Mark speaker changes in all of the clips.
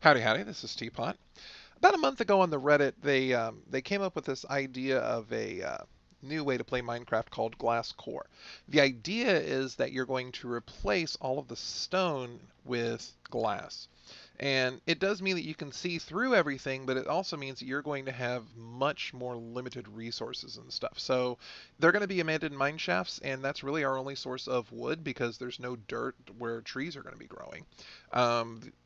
Speaker 1: Howdy, howdy. This is TPot. About a month ago on the Reddit, they came up with this idea of a new way to play Minecraft called GlassCore. The idea is that you're going to replace all of the stone with glass. And it does mean that you can see through everything, but it also means that you're going to have much more limited resources and stuff. So they're going to be abandoned mine shafts, and that's really our only source of wood because there's no dirt where trees are going to be growing.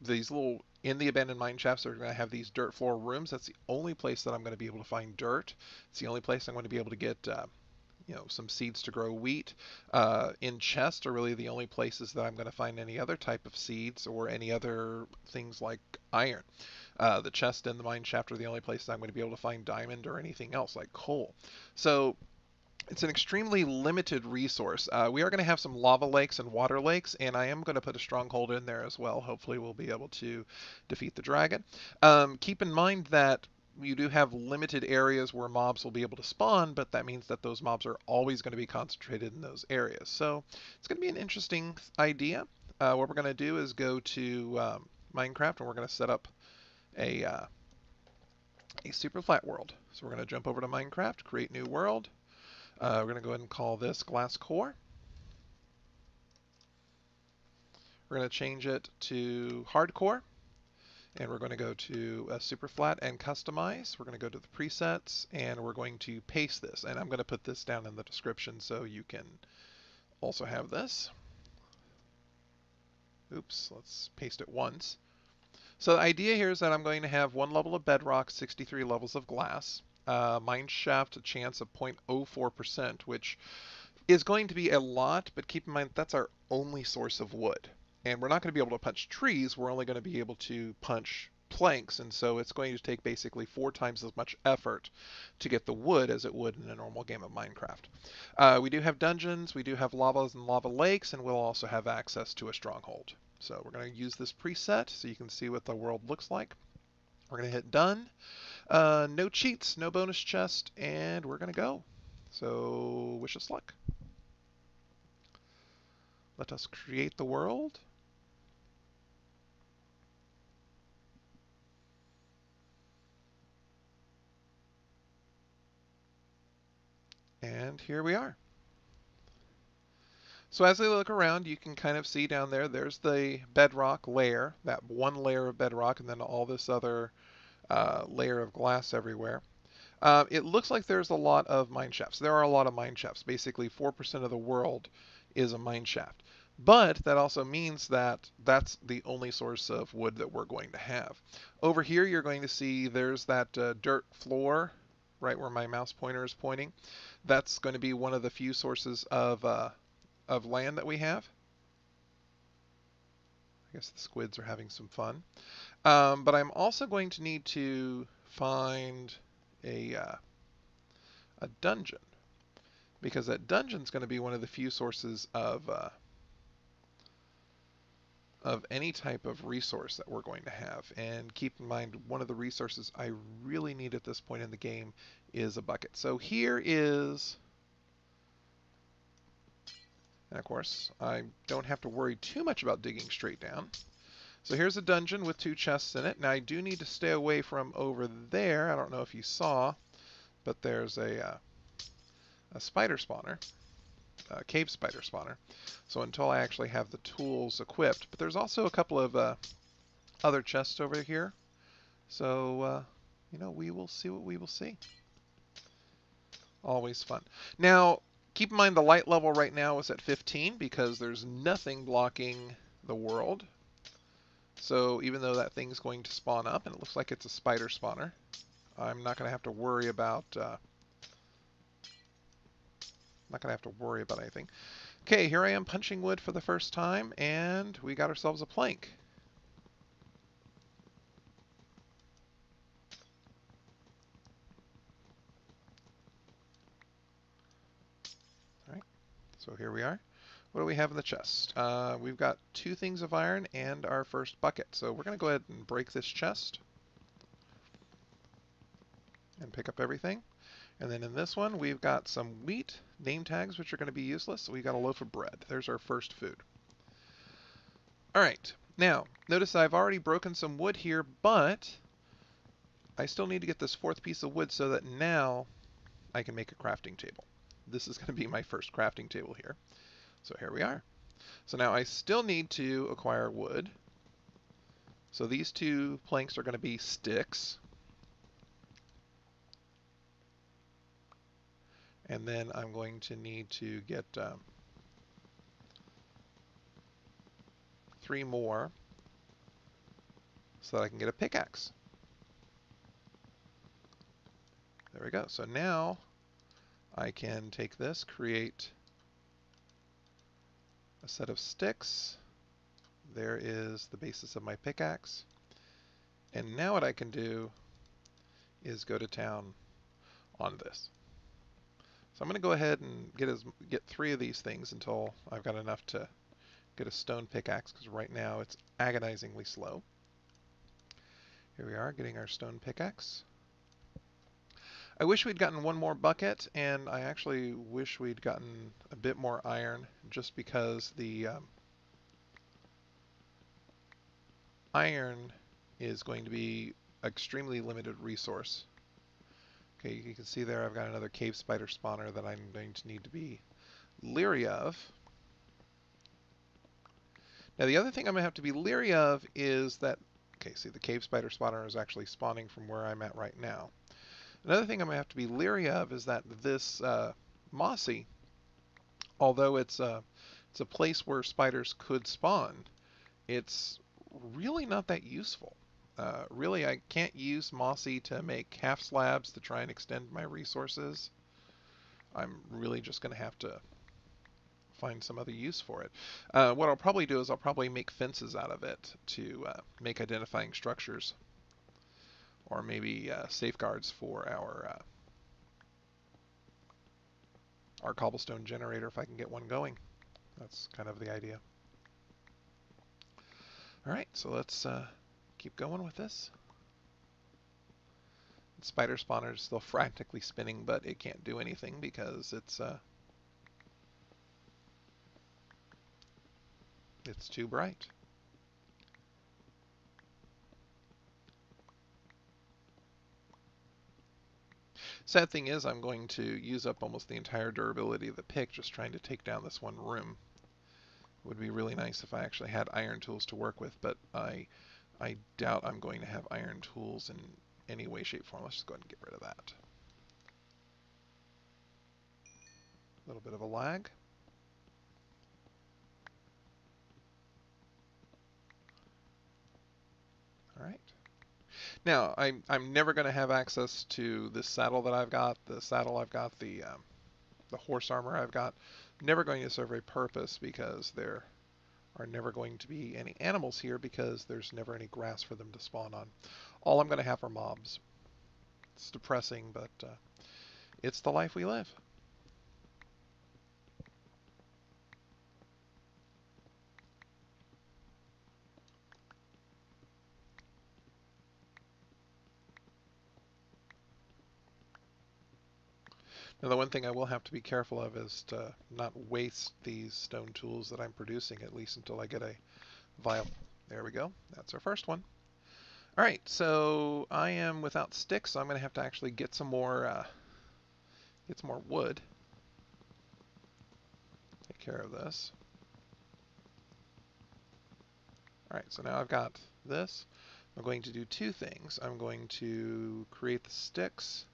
Speaker 1: These little in the abandoned mine shafts are going to have these dirt floor rooms. That's the only place that I'm going to be able to find dirt. It's the only place I'm going to be able to get some seeds to grow wheat. In chests are really the only places that I'm going to find any other type of seeds or any other things like iron. The chest and the mine shaft are the only places I'm going to be able to find diamond or anything else like coal. So it's an extremely limited resource. We are going to have some lava lakes and water lakes, and I am going to put a stronghold in there as well. Hopefully we'll be able to defeat the dragon. Keep in mind that you do have limited areas where mobs will be able to spawn, but that means that those mobs are always going to be concentrated in those areas. So it's going to be an interesting idea. What we're going to do is go to Minecraft, and we're going to set up a super flat world. So we're going to jump over to Minecraft, create new world. We're going to go ahead and call this GlassCore. We're going to change it to Hardcore. And we're going to go to Super Flat and Customize. We're going to go to the presets, and we're going to paste this. And I'm going to put this down in the description so you can also have this. Oops, let's paste it once. So the idea here is that I'm going to have 1 level of bedrock, 63 levels of glass. Mine shaft a chance of 0.04%, which is going to be a lot, but keep in mind that's our only source of wood. And we're not going to be able to punch trees, we're only going to be able to punch planks, and so it's going to take basically 4 times as much effort to get the wood as it would in a normal game of Minecraft. We do have dungeons, we do have lavas and lava lakes, and we'll also have access to a stronghold. So we're going to use this preset so you can see what the world looks like. We're going to hit done. No cheats, no bonus chest, and we're going to go. So wish us luck. Let us create the world. And here we are. So as we look around, you can kind of see down there, there's the bedrock layer, that one layer of bedrock, and then all this other layer of glass everywhere. It looks like there's a lot of mine shafts. There are a lot of mine shafts. Basically, 4% of the world is a mine shaft. But that also means that that's the only source of wood that we're going to have. Over here, you're going to see there's that dirt floor right where my mouse pointer is pointing. That's going to be one of the few sources of land that we have. I guess the squids are having some fun. But I'm also going to need to find a dungeon, because that dungeon is going to be one of the few sources of any type of resource that we're going to have. And keep in mind, one of the resources I really need at this point in the game is a bucket. So here is, and of course, I don't have to worry too much about digging straight down. So here's a dungeon with 2 chests in it. Now I do need to stay away from over there. I don't know if you saw, but there's a spider spawner, a cave spider spawner. So until I actually have the tools equipped, but there's also a couple of other chests over here. So we will see what we will see. Always fun. Now keep in mind the light level right now is at 15 because there's nothing blocking the world. So even though that thing's going to spawn up, and it looks like it's a spider spawner, I'm not going to have to worry about anything. Okay, here I am punching wood for the first time, and we got ourselves a plank. All right, so here we are. What do we have in the chest? We've got 2 things of iron and our first bucket. So we're going to go ahead and break this chest and pick up everything. And then in this one, we've got some wheat name tags, which are going to be useless. So we got a loaf of bread. There's our first food. All right. Now, notice I've already broken some wood here, but I still need to get this fourth piece of wood so that now I can make a crafting table. This is going to be my first crafting table here. So here we are. So now I still need to acquire wood. So these two planks are going to be sticks. And then I'm going to need to get 3 more so that I can get a pickaxe. There we go. So now I can take this, create a set of sticks. There is the basis of my pickaxe. And now what I can do is go to town on this. So I'm going to go ahead and get 3 of these things until I've got enough to get a stone pickaxe, because right now it's agonizingly slow. Here we are, getting our stone pickaxe. I wish we'd gotten 1 more bucket, and I actually wish we'd gotten a bit more iron, just because the iron is going to be extremely limited resource. Okay, you can see there I've got another cave spider spawner that I'm going to need to be leery of. Now the other thing I'm going to have to be leery of is that, okay, see the cave spider spawner is actually spawning from where I'm at right now. Another thing I'm going to have to be leery of is that this mossy, although it's a place where spiders could spawn, it's really not that useful. Really, I can't use mossy to make half slabs to try and extend my resources. I'm really just going to have to find some other use for it. What I'll probably do is I'll probably make fences out of it to make identifying structures, or maybe safeguards for our cobblestone generator if I can get one going. That's kind of the idea. All right, so let's keep going with this. The spider spawner is still frantically spinning, but it can't do anything because it's too bright. Sad thing is I'm going to use up almost the entire durability of the pick just trying to take down this one room. It would be really nice if I actually had iron tools to work with, but I doubt I'm going to have iron tools in any way, shape, form. Let's just go ahead and get rid of that. A little bit of a lag. All right. Now, I'm never going to have access to this saddle that I've got, the saddle I've got, the horse armor I've got. Never going to serve a purpose because there are never going to be any animals here because there's never any grass for them to spawn on. All I'm going to have are mobs. It's depressing, but it's the life we live. Now, the one thing I will have to be careful of is to not waste these stone tools that I'm producing, at least until I get a viable. There we go. That's our first one. All right, so I am without sticks, so I'm going to have to actually get some more wood. Take care of this. All right, so now I've got this. I'm going to do 2 things. I'm going to create the sticks,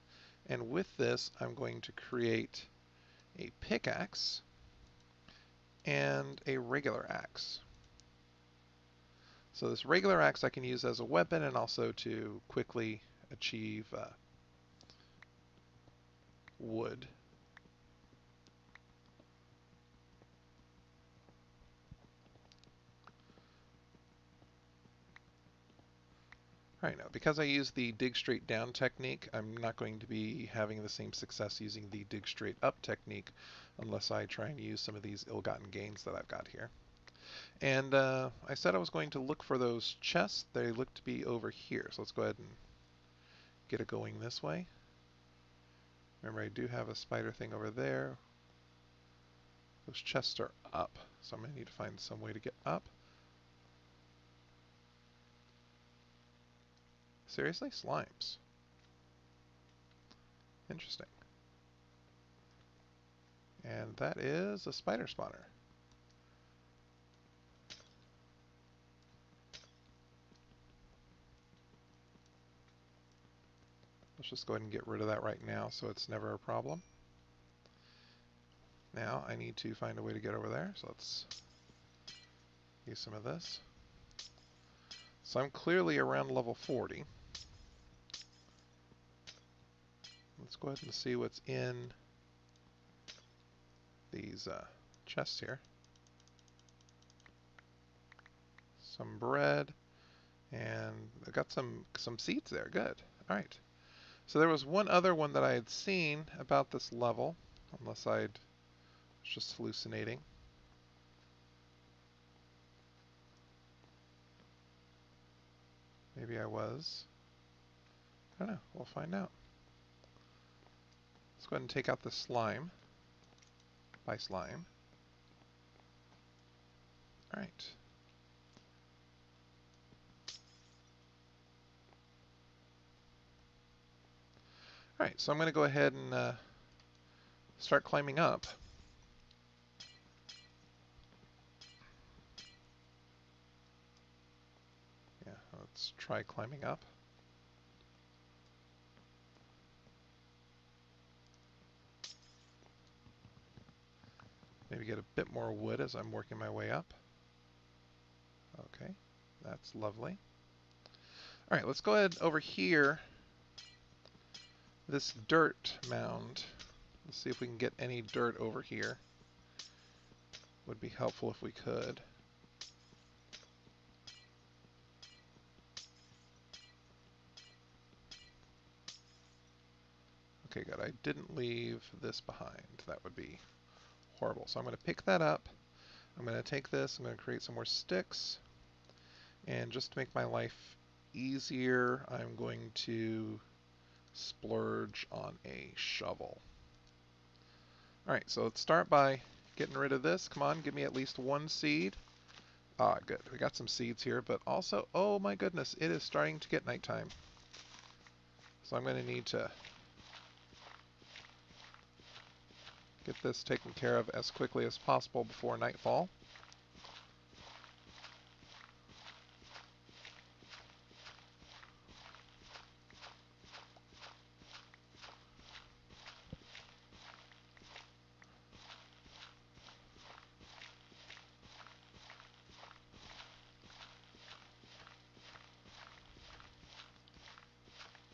Speaker 1: and with this, I'm going to create a pickaxe and a regular axe. So this regular axe I can use as a weapon and also to quickly achieve wood. Alright, now because I use the dig straight down technique, I'm not going to be having the same success using the dig straight up technique unless I try and use some of these ill-gotten gains that I've got here. And I said I was going to look for those chests. They look to be over here, so let's go ahead and get it going this way. Remember, I do have a spider thing over there. Those chests are up, so I'm going to need to find some way to get up. Seriously? Slimes. Interesting. And that is a spider spawner. Let's just go ahead and get rid of that right now so it's never a problem. Now I need to find a way to get over there, so let's use some of this. So I'm clearly around level 40. Let's go ahead and see what's in these chests here. Some bread, and I got some seeds there. Good. All right. So there was one other one that I had seen about this level, unless I was just hallucinating. Maybe I was. I don't know. We'll find out. Let's go ahead and take out the slime. By slime. All right. All right, so I'm going to go ahead and start climbing up. Yeah, let's try climbing up. Maybe get a bit more wood as I'm working my way up. Okay, that's lovely. All right, let's go ahead over here. This dirt mound. Let's see if we can get any dirt over here. Would be helpful if we could. Okay, good. I didn't leave this behind. That would be horrible. So I'm going to pick that up. I'm going to take this. I'm going to create some more sticks. And just to make my life easier, I'm going to splurge on a shovel. Alright, so let's start by getting rid of this. Come on, give me at least one seed. Ah, good. We got some seeds here, but also, oh my goodness, it is starting to get nighttime. So I'm going to need to get this taken care of as quickly as possible before nightfall.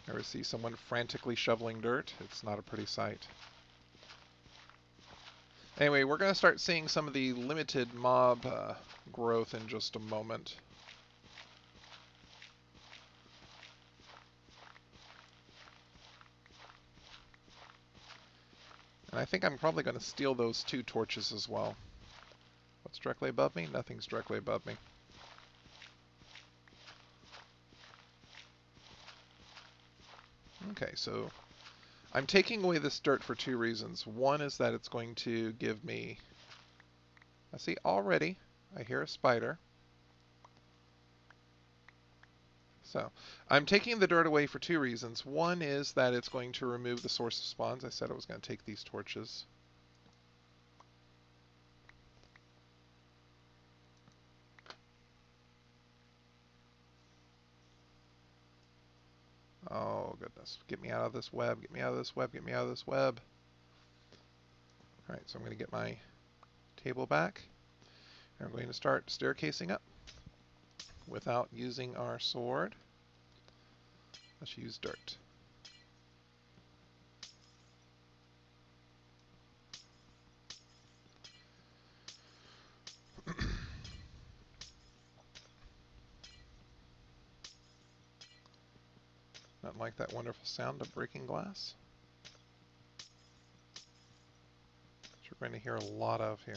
Speaker 1: Ever see someone frantically shoveling dirt? It's not a pretty sight. Anyway, we're going to start seeing some of the limited mob growth in just a moment. And I think I'm probably going to steal those 2 torches as well. What's directly above me? Nothing's directly above me. Okay, so I'm taking away this dirt for 2 reasons. One is that it's going to give me... I see already, I hear a spider. So, I'm taking the dirt away for 2 reasons. One is that it's going to remove the source of spawns. I said I was going to take these torches. Oh, goodness. Get me out of this web. Get me out of this web. Get me out of this web. Alright, so I'm going to get my table back. And I'm going to start staircasing up without using our sword. Let's use dirt. Not like that wonderful sound of breaking glass, which we're going to hear a lot of here.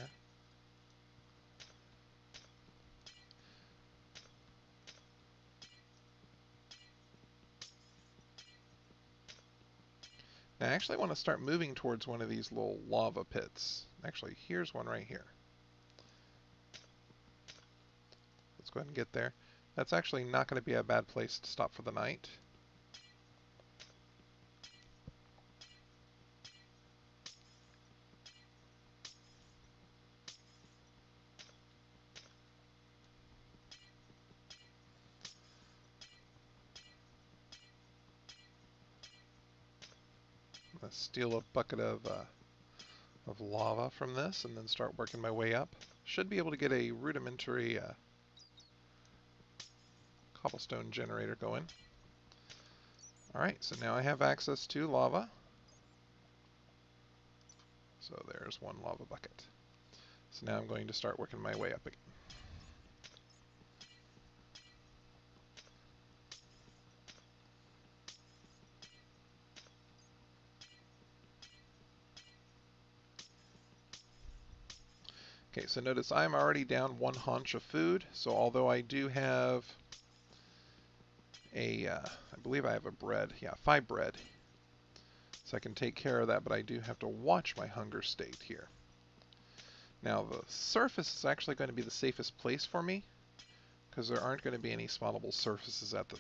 Speaker 1: Now I actually want to start moving towards one of these little lava pits. Actually, here's one right here. Let's go ahead and get there. That's actually not going to be a bad place to stop for the night. Steal a bucket of lava from this and then start working my way up. Should be able to get a rudimentary cobblestone generator going. Alright, so now I have access to lava. So there's one lava bucket. So now I'm going to start working my way up again. Okay, so notice I'm already down one haunch of food, so although I do have I believe I have a bread, yeah, 5 bread, so I can take care of that, but I do have to watch my hunger state here. Now the surface is actually going to be the safest place for me, because there aren't going to be any spawnable surfaces at the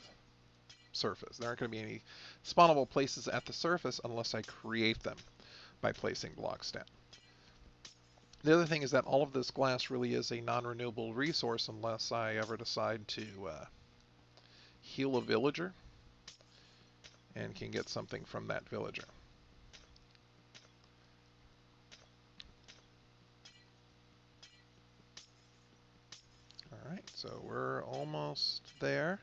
Speaker 1: surface. There aren't going to be any spawnable places at the surface unless I create them by placing blocks down. The other thing is that all of this glass really is a non-renewable resource unless I ever decide to heal a villager and can get something from that villager. Alright, so we're almost there.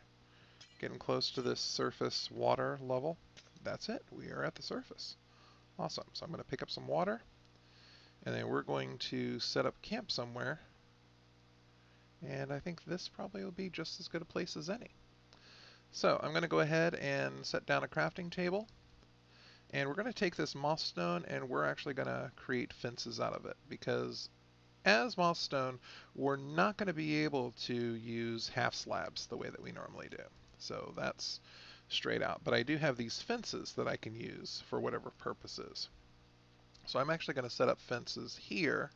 Speaker 1: Getting close to this surface water level. That's it, we are at the surface. Awesome, so I'm going to pick up some water and then we're going to set up camp somewhere. And I think this probably will be just as good a place as any. So I'm going to go ahead and set down a crafting table. And we're going to take this moss stone and we're actually going to create fences out of it. Because as moss stone, we're not going to be able to use half slabs the way that we normally do. So that's straight out. But I do have these fences that I can use for whatever purposes. So I'm actually going to set up fences here.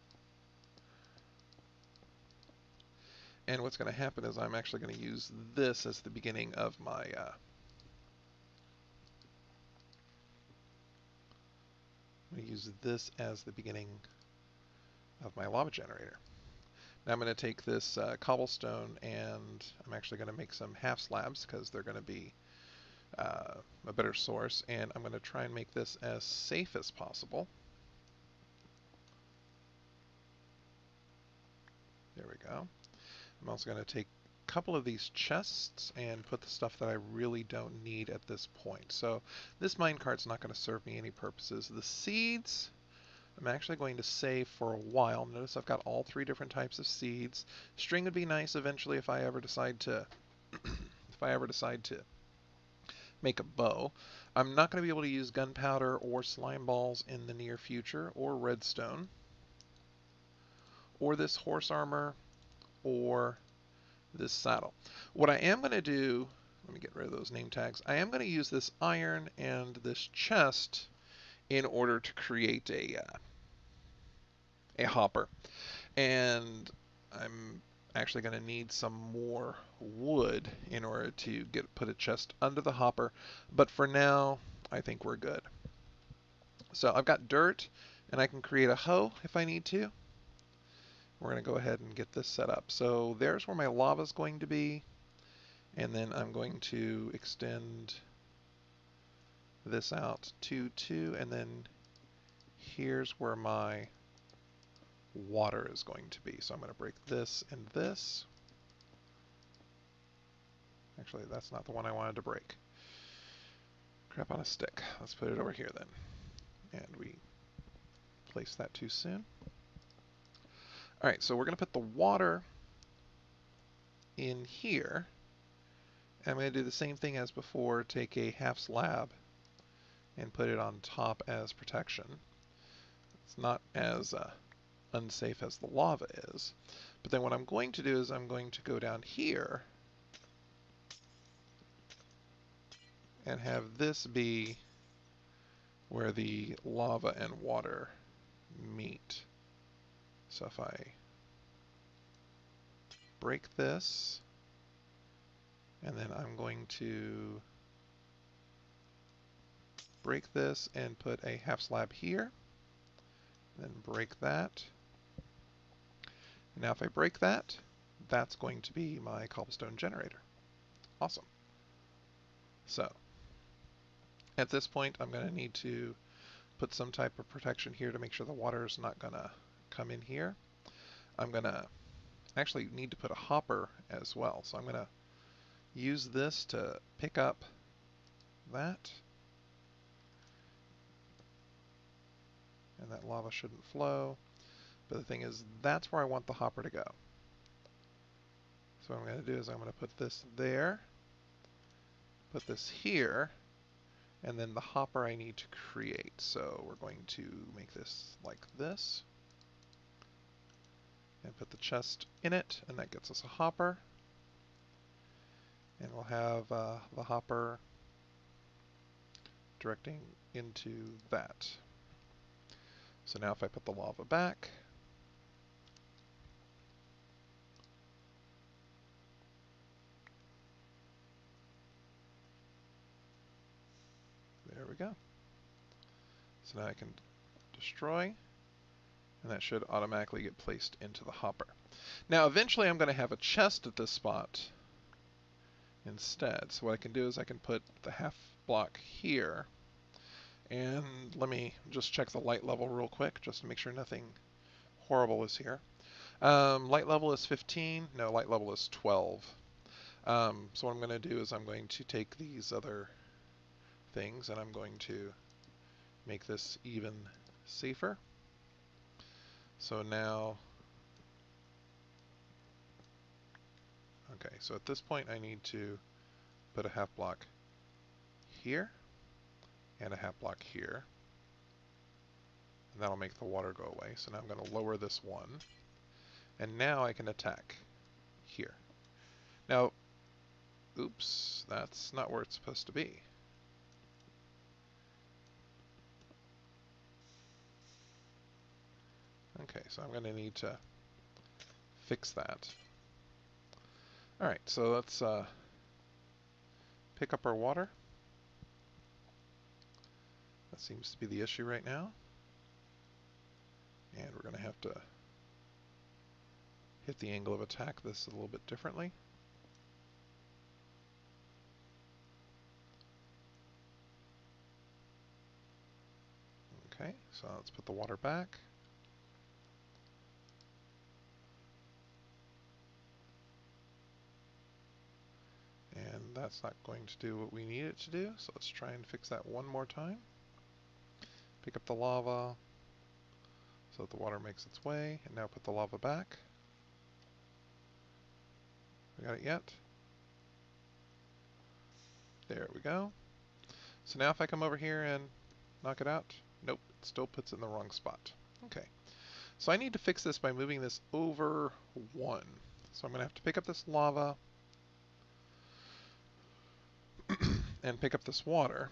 Speaker 1: And what's going to happen is I'm actually going to use this as the beginning of my I'm going to use this as the beginning of my lava generator. Now I'm going to take this cobblestone and I'm actually going to make some half slabs because they're going to be a better source, and I'm going to try and make this as safe as possible. There we go. I'm also going to take a couple of these chests and put the stuff that I really don't need at this point. So this minecart's not going to serve me any purposes. The seeds I'm actually going to save for a while. Notice I've got all 3 different types of seeds. String would be nice eventually if I ever decide to make a bow. I'm not going to be able to use gunpowder or slime balls in the near future, or redstone, or this horse armor, or this saddle. What I am going to do, let me get rid of those name tags, I am going to use this iron and this chest in order to create a hopper. And I'm actually going to need some more wood in order to put a chest under the hopper. But for now, I think we're good. So I've got dirt, and I can create a hoe if I need to. We're going to go ahead and get this set up. So there's where my lava is going to be. And then I'm going to extend this out to 2, and then here's where my water is going to be. So I'm going to break this and this. Actually, that's not the one I wanted to break. Crap on a stick. Let's put it over here then. And we place that too soon. Alright, so we're going to put the water in here. And I'm going to do the same thing as before, take a half slab and put it on top as protection. It's not as unsafe as the lava is. But then what I'm going to do is I'm going to go down here and have this be where the lava and water meet. So if I break this, and then I'm going to break this and put a half slab here, then break that. And now if I break that, that's going to be my cobblestone generator. Awesome. So at this point I'm going to need to put some type of protection here to make sure the water is not going to come in here. I'm going to actually need to put a hopper as well. So I'm going to use this to pick up that. And that lava shouldn't flow. But the thing is, that's where I want the hopper to go. So what I'm going to do is I'm going to put this there, put this here, and then the hopper I need to create. So we're going to make this like this, and put the chest in it, and that gets us a hopper. And we'll have the hopper directing into that. So now if I put the lava back, there we go. So now I can destroy, and that should automatically get placed into the hopper. Now eventually I'm going to have a chest at this spot instead. So what I can do is I can put the half block here, and let me just check the light level real quick just to make sure nothing horrible is here. Light level is 15. No, light level is 12. So what I'm going to do is I'm going to take these other things and I'm going to make this even safer. So now, okay, so at this point I need to put a half block here and a half block here. And that'll make the water go away. So now I'm going to lower this one. And now I can attack here. Now, oops, that's not where it's supposed to be. Okay, so I'm going to need to fix that. Alright, so let's pick up our water. That seems to be the issue right now. And we're going to have to hit the angle of attack this a little bit differently. Okay, so let's put the water back. And that's not going to do what we need it to do, so let's try and fix that one more time. Pick up the lava so that the water makes its way, and now put the lava back. We got it yet? There we go. So now if I come over here and knock it out, nope, it still puts it in the wrong spot. Okay, so I need to fix this by moving this over one. So I'm going to have to pick up this lava and pick up this water.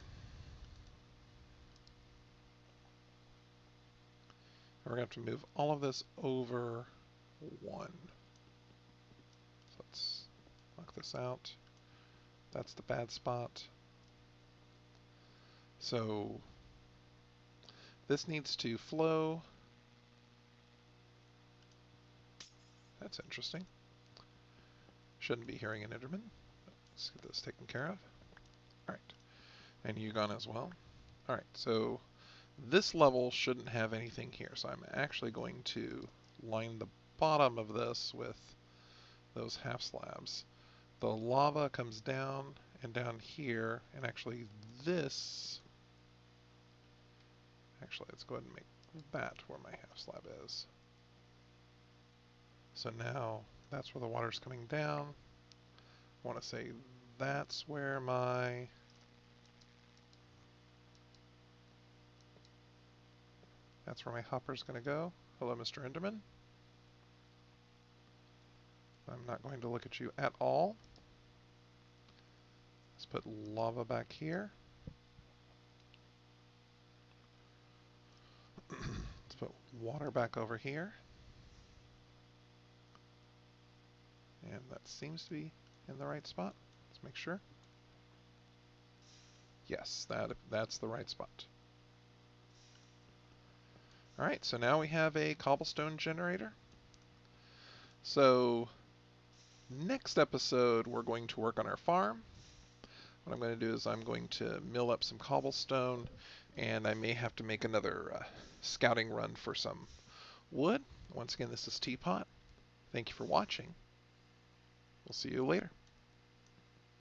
Speaker 1: And we're going to have to move all of this over one. So let's knock this out. That's the bad spot. So this needs to flow. That's interesting. Shouldn't be hearing an Enderman. Let's get this taken care of. Alright. And you gone as well. Alright, so this level shouldn't have anything here. So I'm actually going to line the bottom of this with those half slabs. The lava comes down and down here, and actually this, actually let's go ahead and make that where my half slab is. So now that's where the water's coming down. I want to say that's where my hopper's going to go. Hello, Mr. Enderman. I'm not going to look at you at all. Let's put lava back here. Let's put water back over here. And that seems to be in the right spot. Let's make sure. Yes, that's the right spot. Alright, so now we have a cobblestone generator. So next episode we're going to work on our farm. What I'm going to do is I'm going to mill up some cobblestone and I may have to make another scouting run for some wood. Once again, this is TPot. Thank you for watching. We'll see you later.